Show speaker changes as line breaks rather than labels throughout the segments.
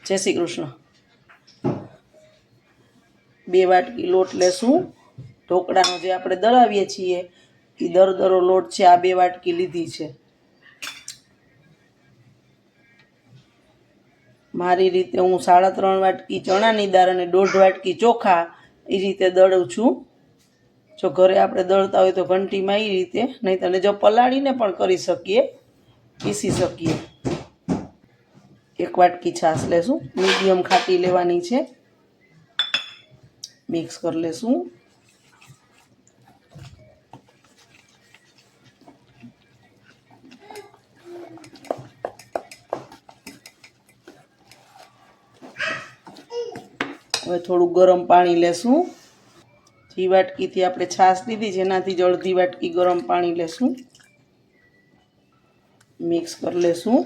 જય શ્રી કૃષ્ણ। 2 વાટકી લોટ લેશું। ઢોકળાનો જે આપણે દળાવીએ છીએ એ દરદરો લોટ છે, આ 2 વાટકી લીધી છે। મારી રીતે હું 3.5 વાટકી ચણાની દાળ અને 1.5 વાટકી ચોખા એ રીતે દળું છું। જો ઘરે આપણે દળતા હોય તો ઘંટીમાં એ રીતે, નહીં તો જો પલાળીને પણ કરી શકીએ, પીસી શકીએ। 1 વાટકી છાશ લેશું, મીડિયમ ખાટી લેવાની છે। મિક્સ કરી લેશું। હવે થોડું ગરમ પાણી લેશું। જે વાટકીથી આપણે છાશ લીધી છે એનાથી જ અડધી વાટકી ગરમ પાણી લેશું। મિક્સ કરી લેશું।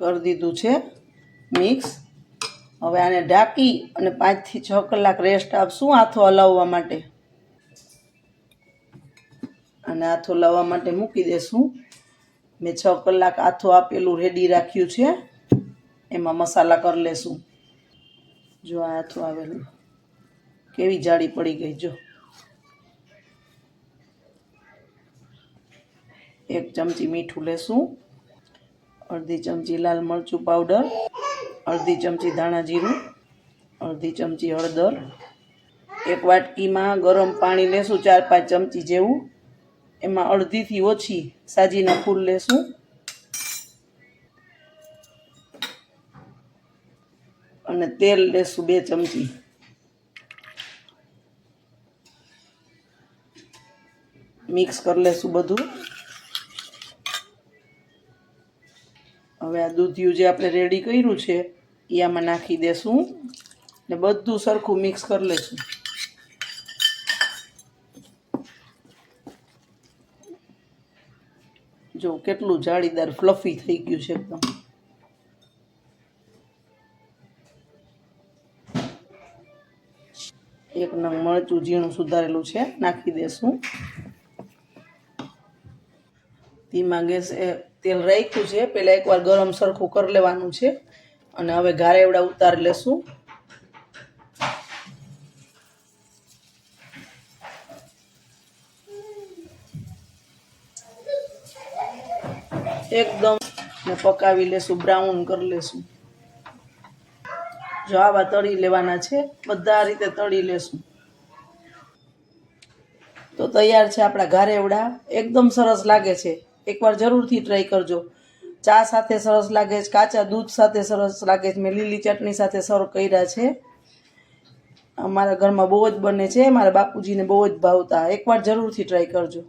કરી દીધું છે મિક્સ। હવે આને ઢાંકી અને 5 થી 6 કલાક રેસ્ટ આપશું આથો હલાવવા માટે। અને આથો હલાવવા માટે મૂકી દેશું। મેં 6 કલાક આથો આપેલું રેડી રાખ્યું છે। એમાં મસાલા કરી લેશું। જો આ આથો આવેલું કેવી જાડી પડી ગઈ, જો 1 ચમચી મીઠું લેશું, અડધી ચમચી લાલ મરચું પાવડર, અડધી ચમચી ધાણા જીરું, અડધી ચમચી હળદર। 1 વાટકીમાં ગરમ પાણી લેશું 4-5 ચમચી જેવું, એમાં અડધીથી ઓછી સાજીના ફૂલ લેશું। અને તેલ લેશું 2 ચમચી। મિક્સ કરી લેશું બધું। હવે આ દૂધિયું જે આપણે રેડી કર્યું છે એ આમાં નાખી દેશું ને બધું સરખું મિક્સ કરી લેશું। જો કેટલું જાળીદાર ફ્લફી થઈ ગયું છે એકદમ। એક નંગ મરચું ઝીણું સુધારેલું છે નાખી દેશું। ધીમા ગેસે તેલ રાખ્યું છે, પહેલાં એકવાર ગરમ સરખું કરી લેવાનું છે। અને હવે ઘારેવડા ઉતારી લેશું। એકદમ પકાવી લેશું, બ્રાઉન કરી લેશું। જો આવા તળી લેવાના છે, બધા આ રીતે તળી લેશું। તો તૈયાર છે આપણા ઘારેવડા। એકદમ સરસ લાગે છે, એકવાર જરૂરથી ટ્રાય કરજો। ચા સાથે સરસ લાગે છે, કાચા દૂધ સાથે સરસ લાગે છે। મેં લીલી ચટણી સાથે સર્વ કર્યા છે। અમારા ઘરમાં બહુ જ બને છે, મારા બાપુજીને બહુ જ ભાવતા। એકવાર જરૂરથી ટ્રાય કરજો।